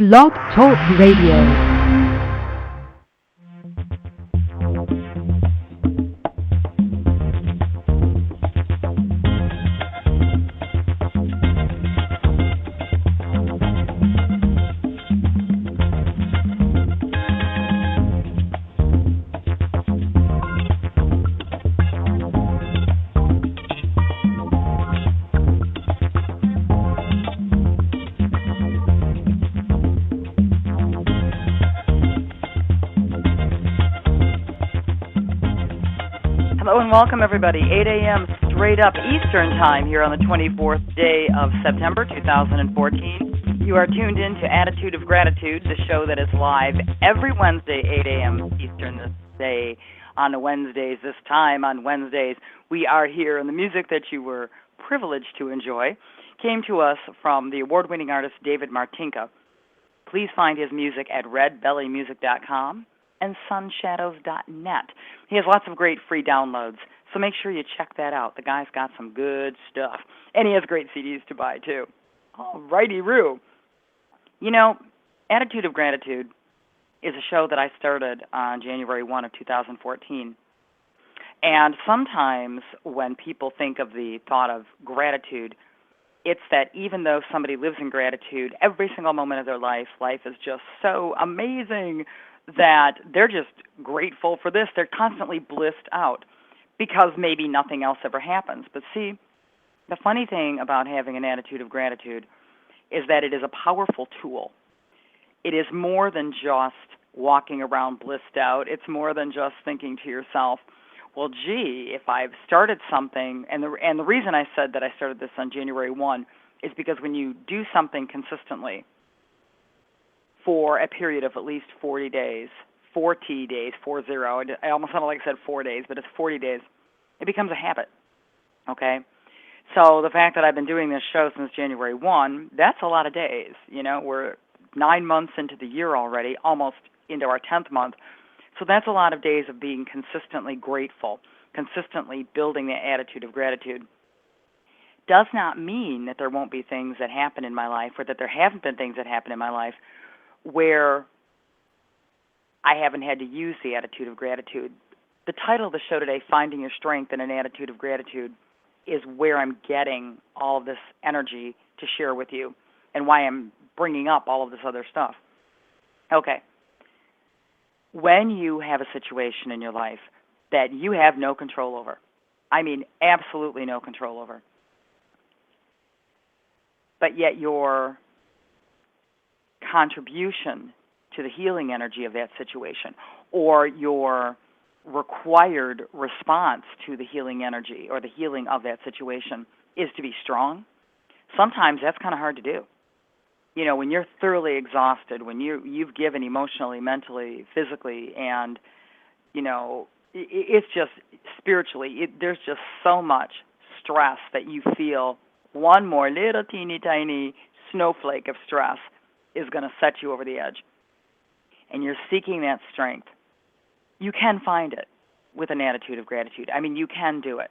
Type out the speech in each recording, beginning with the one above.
Blog Talk Radio. Welcome, everybody. 8 a.m. straight up Eastern Time here on the 24th day of September 2014. You are tuned in to Attitude of Gratitude, the show that is live every Wednesday, 8 a.m. Eastern this day. On Wednesdays, this time on Wednesdays, we are here, and the music that you were privileged to enjoy came to us from the award-winning artist David Martinka. Please find his music at redbellymusic.com. and sunshadows.net. He has lots of great free downloads, so make sure you check that out. The guy's got some good stuff, and he has great CDs to buy, too. All righty-roo. You know, Attitude of Gratitude is a show that I started on January 1 of 2014, and sometimes when people think of the thought of gratitude, it's that even though somebody lives in gratitude every single moment of their life, life is just so amazing that they're just grateful for this. They're constantly blissed out because maybe nothing else ever happens. But see, the funny thing about having an attitude of gratitude is that it is a powerful tool. It is more than just walking around blissed out. It's more than just thinking to yourself, well, gee, if I've started something, and the reason I said that I started this on January 1 is because when you do something consistently, for a period of at least 40 days, 40 days, 40. I almost sounded like I said 4 days, but it's 40 days. It becomes a habit, okay? So the fact that I've been doing this show since January 1, that's a lot of days. You know, we're 9 months into the year already, almost into our 10th month. So that's a lot of days of being consistently grateful, consistently building the attitude of gratitude. Does not mean that there won't be things that happen in my life or that there haven't been things that happen in my life where I haven't had to use the attitude of gratitude. The title of the show today, Finding Your Strength in an Attitude of Gratitude, is where I'm getting all of this energy to share with you and why I'm bringing up all of this other stuff. Okay. When you have a situation in your life that you have no control over, I mean absolutely no control over, but yet your contribution to the healing energy of that situation or your required response to the healing energy or the healing of that situation is to be strong, sometimes that's kind of hard to do. You know, when you're thoroughly exhausted, when you've given emotionally, mentally, physically, and, you know, it's just spiritually, there's just so much stress that you feel one more little teeny tiny snowflake of stress is going to set you over the edge. And you're seeking that strength. You can find it with an attitude of gratitude. I mean, you can do it.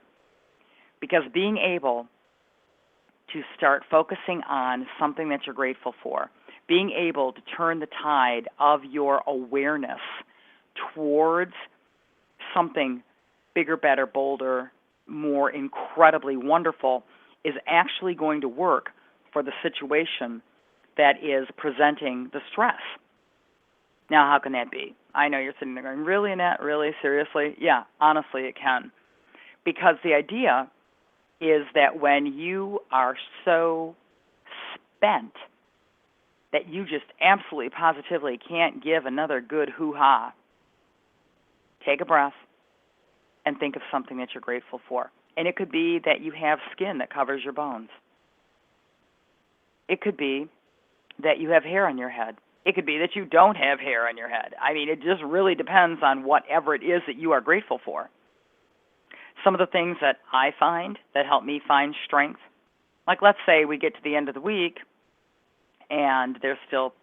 Because being able to start focusing on something that you're grateful for, being able to turn the tide of your awareness towards something bigger, better, bolder, more incredibly wonderful is actually going to work for the situation that is presenting the stress. Now, how can that be? I know you're sitting there going, really, Annette? Really? Seriously? Yeah, honestly, it can. Because the idea is that when you are so spent that you just absolutely positively can't give another good hoo-ha, take a breath and think of something that you're grateful for. And it could be that you have skin that covers your bones. It could be that you have hair on your head. It could be that you don't have hair on your head. I mean, it just really depends on whatever it is that you are grateful for. Some of the things that I find that help me find strength, like let's say we get to the end of the week and there's still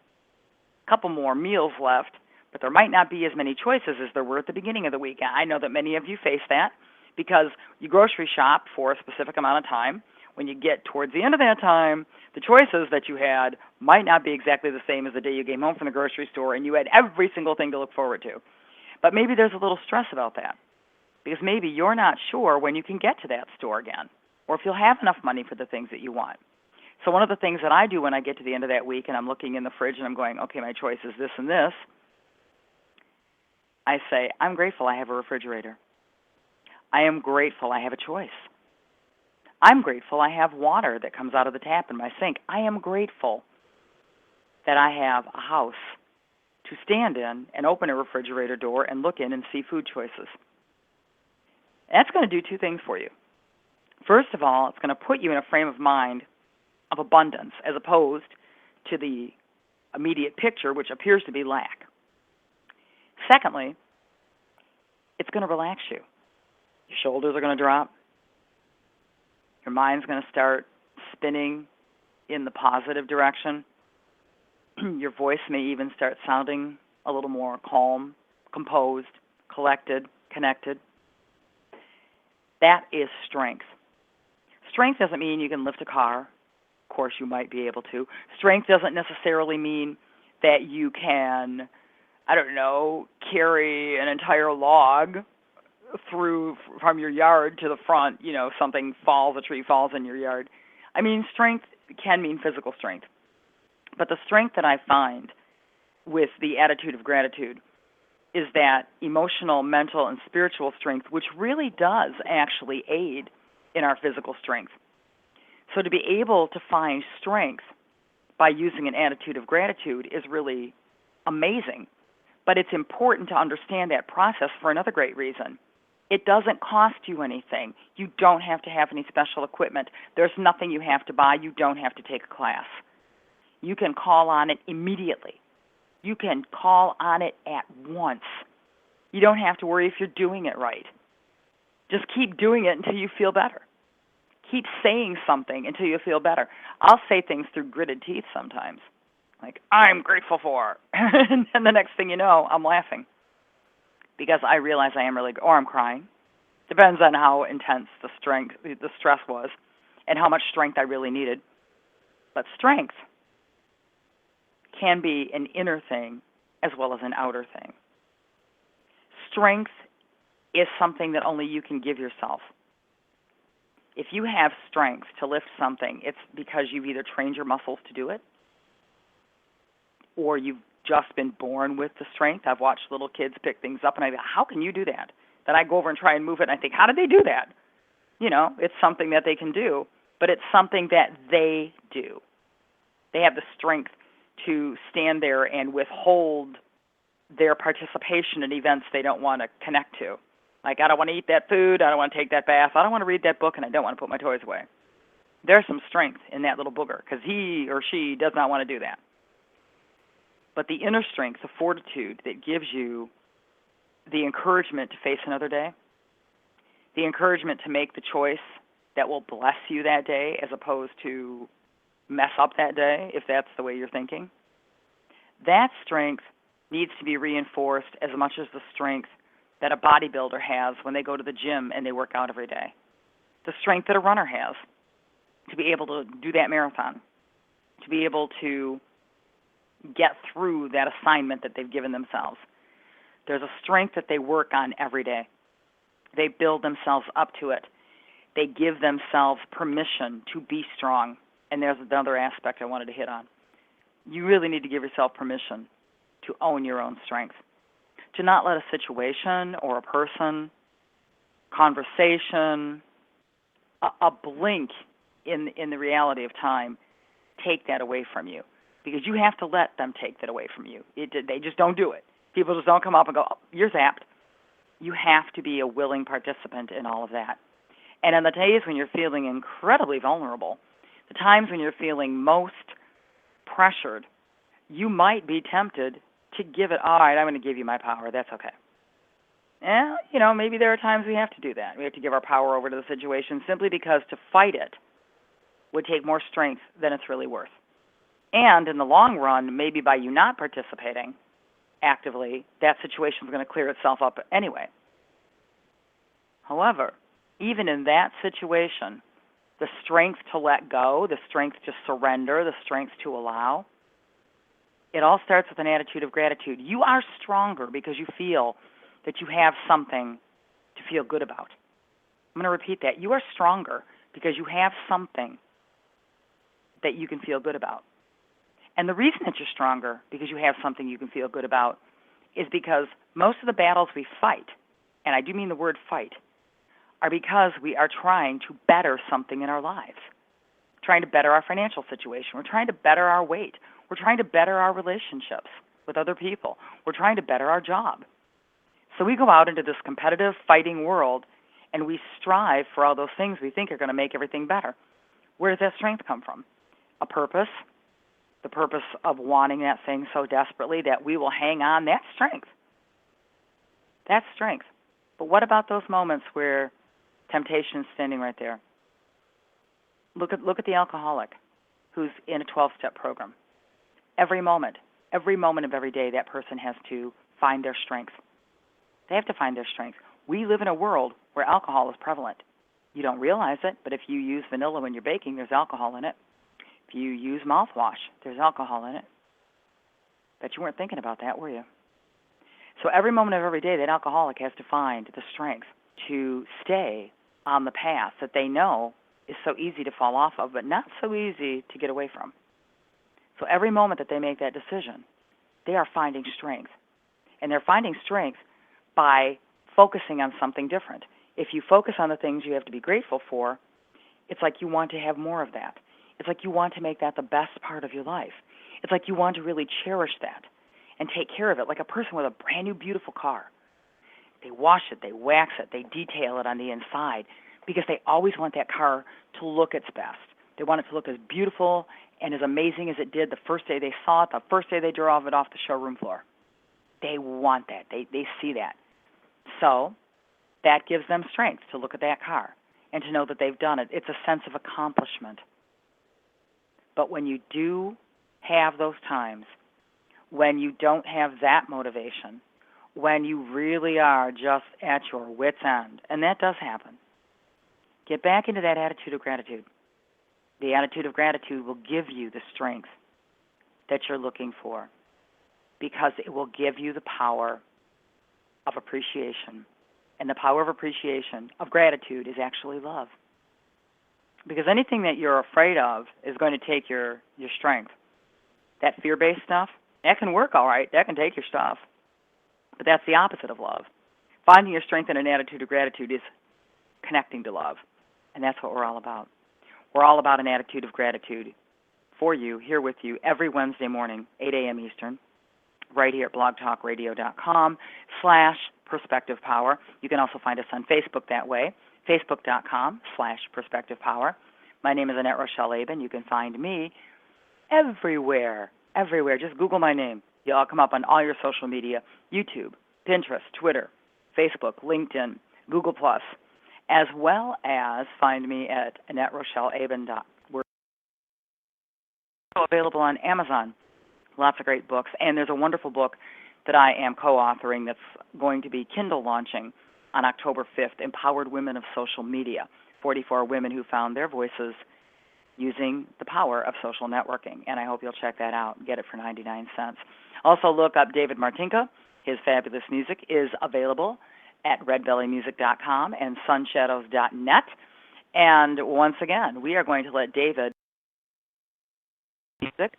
a couple more meals left, but there might not be as many choices as there were at the beginning of the week. I know that many of you face that because you grocery shop for a specific amount of time. when you get towards the end of that time, the choices that you had might not be exactly the same as the day you came home from the grocery store and you had every single thing to look forward to. But maybe there's a little stress about that because maybe you're not sure when you can get to that store again or if you'll have enough money for the things that you want. So one of the things that I do when I get to the end of that week and I'm looking in the fridge and I'm going, okay, my choice is this and this, I say, I'm grateful I have a refrigerator. I am grateful I have a choice. I'm grateful I have water that comes out of the tap in my sink. I am grateful that I have a house to stand in and open a refrigerator door and look in and see food choices. That's going to do two things for you. First of all, it's going to put you in a frame of mind of abundance as opposed to the immediate picture, which appears to be lack. Secondly, it's going to relax you. Your shoulders are going to drop. Your mind's going to start spinning in the positive direction. Your voice may even start sounding a little more calm, composed, collected, connected. That is strength. Strength doesn't mean you can lift a car. Of course, you might be able to. Strength doesn't necessarily mean that you can, carry an entire log through from your yard to the front, a tree falls in your yard. I mean, strength can mean physical strength. But the strength that I find with the attitude of gratitude is that emotional, mental, and spiritual strength, which really does actually aid in our physical strength. So to be able to find strength by using an attitude of gratitude is really amazing. But it's important to understand that process for another great reason. It doesn't cost you anything. You don't have to have any special equipment. There's nothing you have to buy. You don't have to take a class. You can call on it immediately. You can call on it at once. You don't have to worry if you're doing it right. Just keep doing it until you feel better. Keep saying something until you feel better. I'll say things through gritted teeth sometimes, like, I'm grateful for. And then the next thing you know, I'm laughing because I realize I am really, or I'm crying. Depends on how intense the stress was and how much strength I really needed. But strength can be an inner thing as well as an outer thing. Strength is something that only you can give yourself. If you have strength to lift something, it's because you've either trained your muscles to do it or you've just been born with the strength. I've watched little kids pick things up, and I think, how can you do that? Then I go over and try and move it, and I think, how did they do that? It's something that they can do, but it's something that they do. They have the strength to stand there and withhold their participation in events they don't want to connect to. Like, I don't want to eat that food, I don't want to take that bath, I don't want to read that book, and I don't want to put my toys away. There's some strength in that little booger because he or she does not want to do that. But the inner strength, the fortitude that gives you the encouragement to face another day, the encouragement to make the choice that will bless you that day as opposed to mess up that day, if that's the way you're thinking, that strength needs to be reinforced as much as the strength that a bodybuilder has when they go to the gym and they work out every day, the strength that a runner has to be able to do that marathon, to be able to get through that assignment that they've given themselves. There's a strength that they work on every day. They build themselves up to it. They give themselves permission to be strong. And there's another aspect I wanted to hit on. You really need to give yourself permission to own your own strength, to not let a situation or a person, conversation, a blink in the reality of time take that away from you, because you have to let them take that away from you. They just don't do it. People just don't come up and go, oh, you're zapped. You have to be a willing participant in all of that. And on the days when you're feeling incredibly vulnerable, the times when you're feeling most pressured, you might be tempted to give it, all right, I'm going to give you my power. That's okay. Maybe there are times we have to do that. We have to give our power over to the situation simply because to fight it would take more strength than it's really worth. And in the long run, maybe by you not participating actively, that situation is going to clear itself up anyway. However, even in that situation, the strength to let go, the strength to surrender, the strength to allow. It all starts with an attitude of gratitude. You are stronger because you feel that you have something to feel good about. I'm going to repeat that. You are stronger because you have something that you can feel good about. And the reason that you're stronger because you have something you can feel good about is because most of the battles we fight, and I do mean the word fight, are because we are trying to better something in our lives. We're trying to better our financial situation. We're trying to better our weight. We're trying to better our relationships with other people. We're trying to better our job. So we go out into this competitive, fighting world, and we strive for all those things we think are going to make everything better. Where does that strength come from? A purpose, the purpose of wanting that thing so desperately that we will hang on. That's strength. That's strength. But what about those moments where temptation is standing right there? Look at the alcoholic who's in a 12-step program. Every moment of every day, that person has to find their strength. They have to find their strength. We live in a world where alcohol is prevalent. You don't realize it, but if you use vanilla when you're baking, there's alcohol in it. If you use mouthwash, there's alcohol in it. Bet you weren't thinking about that, were you? So every moment of every day, that alcoholic has to find the strength to stay on the path that they know is so easy to fall off of, but not so easy to get away from. So every moment that they make that decision, they are finding strength. And they're finding strength by focusing on something different. If you focus on the things you have to be grateful for, it's like you want to have more of that. It's like you want to make that the best part of your life. It's like you want to really cherish that and take care of it, like a person with a brand new, beautiful car. They wash it, they wax it, they detail it on the inside because they always want that car to look its best. They want it to look as beautiful and as amazing as it did the first day they saw it, the first day they drove it off the showroom floor. They want that. They see that. So that gives them strength to look at that car and to know that they've done it. It's a sense of accomplishment. But when you do have those times, when you don't have that motivation, when you really are just at your wit's end, and that does happen, get back into that attitude of gratitude. The attitude of gratitude will give you the strength that you're looking for because it will give you the power of appreciation. And the power of appreciation, of gratitude, is actually love. Because anything that you're afraid of is going to take your strength. That fear-based stuff, that can work all right. That can take your stuff. But that's the opposite of love. Finding your strength in an attitude of gratitude is connecting to love. And that's what we're all about. We're all about an attitude of gratitude for you, here with you, every Wednesday morning, 8 a.m. Eastern, right here at blogtalkradio.com/perspectivepower. You can also find us on Facebook that way, facebook.com/perspectivepower. My name is Annette Rochelle Aben. You can find me everywhere. Just Google my name. You'll come up on all your social media, YouTube, Pinterest, Twitter, Facebook, LinkedIn, Google+, as well as find me at AnnetteRochelleAben.com. We're available on Amazon. Lots of great books. And there's a wonderful book that I am co-authoring that's going to be Kindle launching on October 5th, Empowered Women of Social Media, 44 women who found their voices using the power of social networking. And I hope you'll check that out and get it for 99 cents. Also look up David Martinka. His fabulous music is available at redbellymusic.com and sunshadows.net. And once again, we are going to let David music,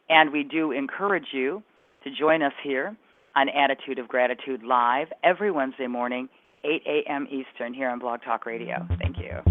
and we do encourage you to join us here on Attitude of Gratitude Live every Wednesday morning, 8 a.m. Eastern, here on Blog Talk Radio. Thank you.